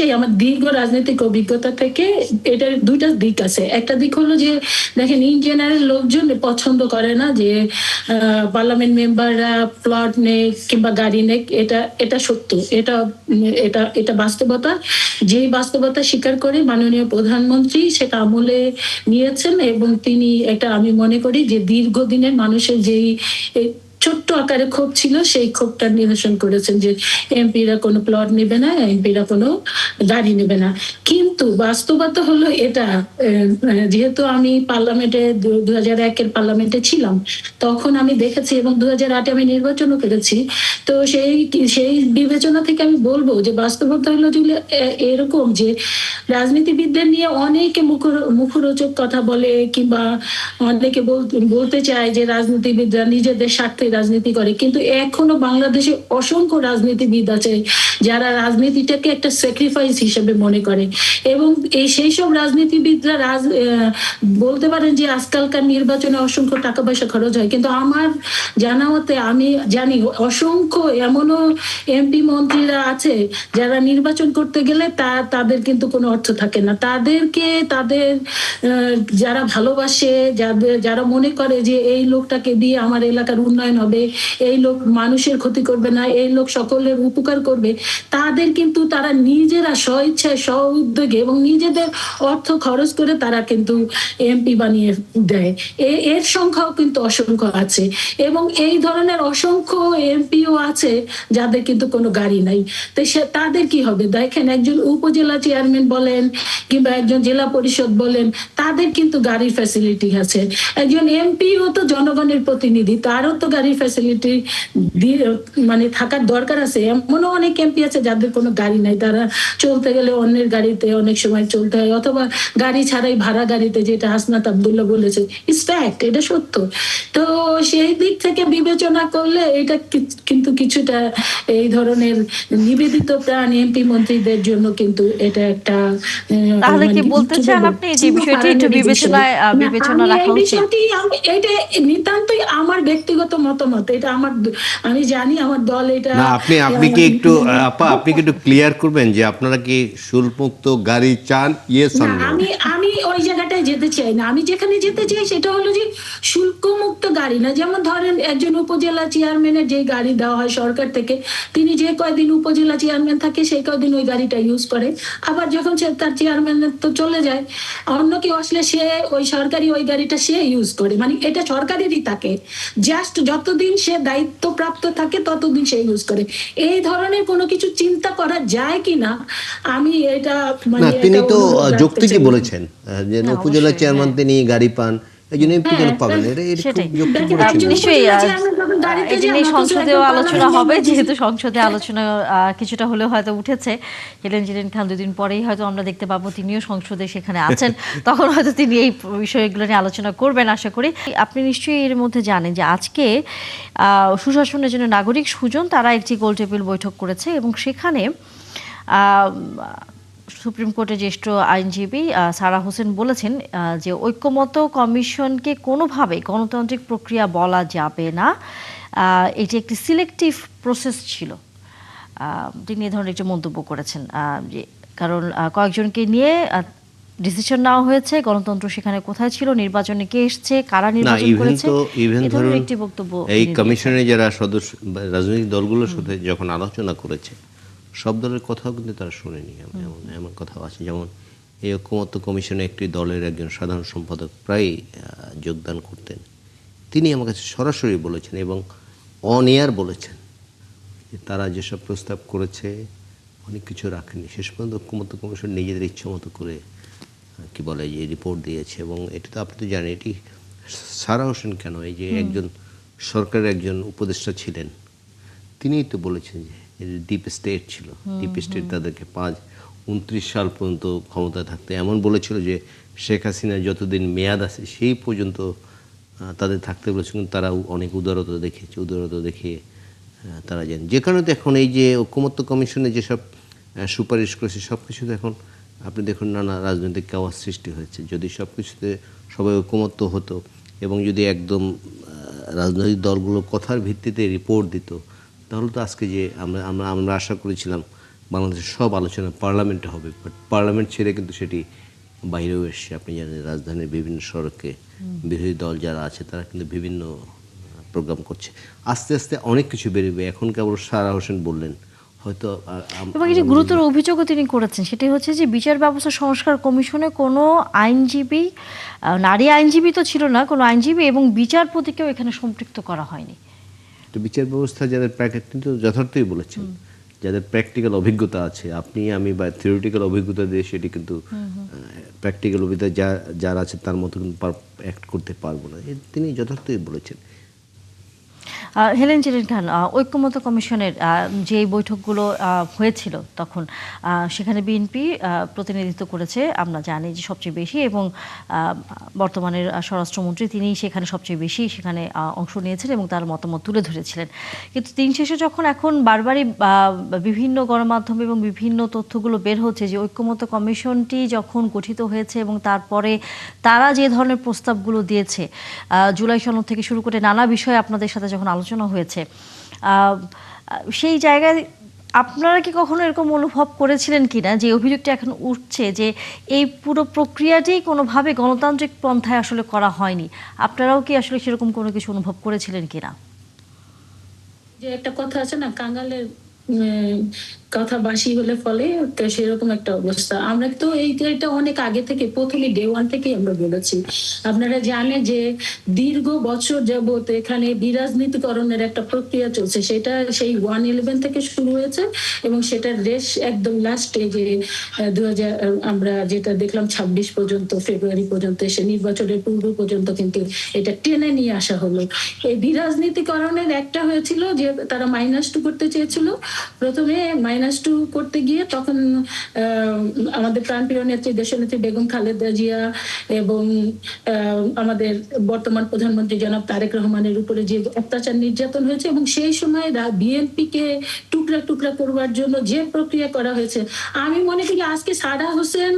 অবশ্যই আমার দীর্ঘ রাজনৈতিক অভিজ্ঞতা থেকে এটার দুইটা দিক আছে। একটা দিক হলো যে দেখেন ইন জেনারেল লোকজন পছন্দ করে না যে পার্লামেন্ট মেম্বাররা প্লট নেক কিংবা গাড়ি নেক, এটা এটা সত্য, এটা এটা এটা বাস্তবতা। যে বাস্তবতা স্বীকার করে মাননীয় প্রধানমন্ত্রী সেটা আমলে নিয়েছেন এবং তিনি এটা আমি মনে করি যে দীর্ঘদিনের মানুষের যেই ছোট্ট আকারে ক্ষোভ ছিল সেই ক্ষোভটা নিরসন করেছেন যে এমপিরা কোনো প্লট নেবে না, এমপিরা কোনো গাড়ি নেবে না। কিন্তু বাস্তবতা হলো এটা, যেহেতু আমি পার্লামেন্টে 2001-এর পার্লামেন্টে ছিলাম, তখন আমি দেখেছি এবং 2008-এ আমি নির্বাচনও করেছি। তো সেই বিবেচনা থেকে আমি বলবো যে বাস্তবতা হলো যে এরকম যে রাজনীতিবিদদের নিয়ে অনেকে মুখরোচক কথা বলে কিংবা অনেকে বলতে চায় যে রাজনীতিবিদরা নিজেদের স্বার্থে রাজনীতি করে, কিন্তু এখনো বাংলাদেশে অসংখ্য রাজনীতিবিদ আছে যারা রাজনীতিটাকে একটা স্যাক্রিফাইস হিসেবে মনে করে এবং সেই সব রাজনীতিবিদরা বলতে পারেন যে আজকালকার নির্বাচনে অসংখ্য টাকা পয়সা খরচ হয়, কিন্তু আমার জানা মতে আমি জানি অসংখ্য এমনও এমপি মন্ত্রীরা আছে যারা নির্বাচন করতে গেলে তাদের কিন্তু কোনো অর্থ থাকে না। তাদেরকে তাদের যারা ভালোবাসে, যারা মনে করে যে এই লোকটাকে দিয়ে আমার এলাকার উন্নয়ন হবে, এই লোক মানুষের ক্ষতি করবে না, এই লোক সকলের উপকার করবে, তাদের কিন্তু তারা নিজেরা স্বইচ্ছায় স্ব উদ্যোগে এবং নিজেদের অর্থ খরচ করে তারা কিন্তু এমপি বানিয়ে দেয়। এর সংখ্যাও কিন্তু অসংখ্য আছে এবং এই ধরনের অসংখ্য এমপিও আছে যাদের কিন্তু কোনো গাড়ি নাই। তো তাদের কি হবে? দেখেন একজন উপজেলা চেয়ারম্যান বলেন কিংবা একজন জেলা পরিষদ বলেন, তাদের কিন্তু গাড়ির ফ্যাসিলিটি আছে। একজন এমপিও তো জনগণের প্রতিনিধি, তারও তো গাড়ির ফ্যাসিলিটি মানে থাকার দরকার আছে। এমনও অনেক এমপি আছে যাদের কোনো গাড়ি নাই, তারা চলতে গেলে অন্যের গাড়িতে অনেক সময় চলতে হয় অথবা গাড়ি ছাড়াই ভাড়া গাড়িতে, যেটা হাসনাত আব্দুল্লাহ বলেছে, ইটস ফ্যাক্ট, এটা সত্য। তো সেই দিক থেকে বিবেচনা করলে এটা কিন্তু কিছুটা এই ধরনের নিবেদিত প্রাণ এমপি মন্ত্রীদের জন্য কিন্তু এটা একটা তাহলে কি বলতে চান আপনি যে বিষয়টি একটু বিবেচনা রাখা উচিত? এটা নিতান্তই আমার ব্যক্তিগত মতামত, এটা আমার, আমি জানি আমার দল এটা না। আপনি কি একটু আপনি কি একটু ক্লিয়ার করবেন যে আপনারা কি শুল্কমুক্ত গাড়ি চান? Yes or no? আমি ওই জায়গাটায় যেতে চাই না। আমি যেখানে যেতে চাই সেটা হলো যে শুল্কমুক্ত গাড়ি না। যেমন ধরেন একজন উপজেলা চেয়ারম্যানের যে গাড়ি দেওয়া হয় সরকার থেকে, তিনি যে কয়দিন উপজেলা চেয়ারম্যান থাকে সেই কয়দিন ওই গাড়িটা ইউজ করে, আবার যখন সে তার চেয়ারম্যান তো চলে যায়, অন্য কেউ আসলে সে ওই সরকারি ওই গাড়িটা সে ইউজ করে, মানে এটা সরকারেরই থাকে, জাস্ট যতদিন সে দায়িত্বপ্রাপ্ত থাকে ততদিন সে ইউজ করে। এই ধরনের কোনো কিছু চিন্তা করা যায় কিনা আমি এটা না, তিনি তো যৌক্তিকই বলেছেন যে উপজেলা চেয়ারম্যান তিনি গাড়ি পান, একজন এমপি কেন পাবেন? নিশ্চয়ই সংসদেও আলোচনা হবে, যেহেতু সংসদে আলোচনা কিছুটা হলেও হয়তো উঠেছে। জিলেন খান দুদিন পরেই হয়তো আমরা দেখতে পাবো তিনিও সংসদে সেখানে আছেন, তখন হয়তো তিনি এই বিষয়গুলো নিয়ে আলোচনা করবেন আশা করি। আপনি নিশ্চয়ই এর মধ্যে জানেন যে আজকে সুশাসনের জন্য নাগরিক সুজন তারা একটি গোলটেবিল বৈঠক করেছে এবং সেখানে সুপ্রিম কোর্টের জ্যেষ্ঠ আইনজীবী সারা হোসেন বলেছেন যে ঐক্যমত্য কমিশনকে কোনোভাবেই গণতান্ত্রিক প্রক্রিয়া বলা যাবে না, এটি একটি সিলেক্টিভ প্রসেস ছিল। তিনি এ ধরনের একটি মন্তব্য করেছেন যে কারণ কয়েকজনকে নিয়ে ডিসিশন নেওয়া হয়েছে, গণতন্ত্র সেখানে কোথায় ছিল, নির্বাচনে কে এসছে, কারা নির্বাচন করেছে, এই ধরনের একটি বক্তব্য। এই কমিশনে যারা সদস্য রাজনৈতিক দলগুলোর সাথে যখন আলোচনা করেছে, সব দলের কথাও কিন্তু তারা শোনেনি। এমন কথাও আছে, যেমন এই ঐক্যমত্য কমিশনে একটি দলের একজন সাধারণ সম্পাদক প্রায় যোগদান করতেন, তিনি আমার কাছে সরাসরি বলেছেন এবং অন এয়ার বলেছেন যে তারা যেসব প্রস্তাব করেছে অনেক কিছু রাখেনি, শেষ পর্যন্ত ঐক্যমত্য কমিশন নিজেদের ইচ্ছা মতো করে কি বলে যে রিপোর্ট দিয়েছে। এবং এটি তো আপনি তো জানেন, এটি সারা হোসেন কেন, এই যে একজন সরকারের একজন উপদেষ্টা ছিলেন, তিনিই তো বলেছেন যে ডিপ স্টেট ছিল, ডিপ স্টেট তাদেরকে 29 সাল পর্যন্ত ক্ষমতায় থাকতে এমন বলেছিল যে শেখ হাসিনা যতদিন মেয়াদ আছে সেই পর্যন্ত তাদের থাকতে বলেছে, কিন্তু তারা অনেক উদারতা দেখিয়েছে, উদারতা দেখিয়ে তারা জানেন। যে কারণে এখন এই যে ঐক্যমত্য কমিশনে যেসব সুপারিশ করেছে সব কিছুতে এখন আপনি দেখুন নানা রাজনৈতিক কাওয়াজ সৃষ্টি হয়েছে। যদি সব কিছুতে সবাই ঐক্যমত্য হতো এবং যদি একদম রাজনৈতিক দলগুলো কথার ভিত্তিতে রিপোর্ট দিত, তাহলে তো আজকে যে আমরা আশা করেছিলাম বাংলাদেশের সব আলোচনা পার্লামেন্টে হবে, বাট পার্লামেন্ট ছেড়ে কিন্তু সেটি বাইরেও এসছে। আপনি জানেন রাজধানীর বিভিন্ন সড়কে বিরোধী দল যারা আছে তারা কিন্তু বিভিন্ন প্রোগ্রাম করছে। আস্তে আস্তে অনেক কিছু বেরোবে। এখন কেবল সারা হোসেন বললেন, হয়তো এবং এটি গুরুতর অভিযোগও তিনি করেছেন, সেটি হচ্ছে যে বিচার ব্যবস্থা সংস্কার কমিশনে কোনো আইনজীবী, নারী আইনজীবী তো ছিল না, কোনো আইনজীবী এবং বিচারপতিকেও এখানে সম্পৃক্ত করা হয়নি। তো বিচার ব্যবস্থা যাদের কিন্তু যথার্থই বলেছেন, যাদের প্র্যাকটিক্যাল অভিজ্ঞতা আছে, আপনি আমি বা থিওরিটিক্যাল অভিজ্ঞতা দিয়ে সেটি কিন্তু প্র্যাকটিক্যাল অভিজ্ঞতা যার আছে তার মতো কিন্তু অ্যাক্ট করতে পারবো না, তিনি যথার্থই বলেছেন। হেলেন জেরিন খান, ঐক্যমত্য কমিশনের যে বৈঠকগুলো হয়েছিল তখন সেখানে বিএনপি প্রতিনিধিত্ব করেছে, আমরা জানি যে সবচেয়ে বেশি, এবং বর্তমানের স্বরাষ্ট্রমন্ত্রী তিনি সেখানে সবচেয়ে বেশি সেখানে অংশ নিয়েছেন এবং তার মতামত তুলে ধরেছিলেন। কিন্তু দিন শেষে যখন এখন বারবারই বিভিন্ন গণমাধ্যম এবং বিভিন্ন তথ্যগুলো বের হচ্ছে যে ঐক্যমত্য কমিশনটি যখন গঠিত হয়েছে এবং তারপরে তারা যে ধরনের প্রস্তাবগুলো দিয়েছে, জুলাই সনদ থেকে শুরু করে নানা বিষয়ে আপনাদের সাথে যখন আলোচনা হয়েছে, সেই জায়গায় আপনারা কি কখনো এরকম অনুভব করেছিলেন কিনা যে অভিযোগটা এখন উঠছে যে এই পুরো প্রক্রিয়াটি কোনোভাবে গণতান্ত্রিক পন্থায় আসলে করা হয়নি? আপনারাও কি আসলে সেরকম কোনো কিছু অনুভব করেছিলেন কিনা? যে একটা কথা আছে না, কাঙালের কথা বাসি হলে ফলে, তো সেরকম একটা অবস্থা। আমরা তো এটা অনেক আগে থেকে, প্রথমে ডে ওয়ান থেকে আমরা বলেছি। আপনারা জানেন যে দীর্ঘ বছর যাবত এখানে বিরাজনীতিকরণের একটা প্রক্রিয়া চলছে, সেটা সেই 1/11 থেকে শুরু হয়েছে এবং সেটার রেশ একদম লাস্টে যে 2000 আমরা যেটা দেখলাম 26 পর্যন্ত, ফেব্রুয়ারি পর্যন্ত এসে নির্বাচনের পূর্ব পর্যন্ত কিন্তু এটা টেনে নিয়ে আসা হলো। এই বিরাজনীতিকরণের একটা হয়েছিল যে তারা -2 করতে চেয়েছিল। প্রথমে -2 করতে গিয়ে তখন আমাদের প্রাণপ্রিয় নেত্রী, দেশনেত্রী বেগম খালেদা জিয়া এবং আমাদের বর্তমান প্রধানমন্ত্রী জনাব তারেক রহমানের উপরে যে অত্যাচার নির্যাতন হয়েছে এবং সেই সময় বিএনপিকে টুকরা টুকরা করবার জন্য যে প্রক্রিয়া করা হয়েছে, আমি মনে করি আজকে সারা হোসেন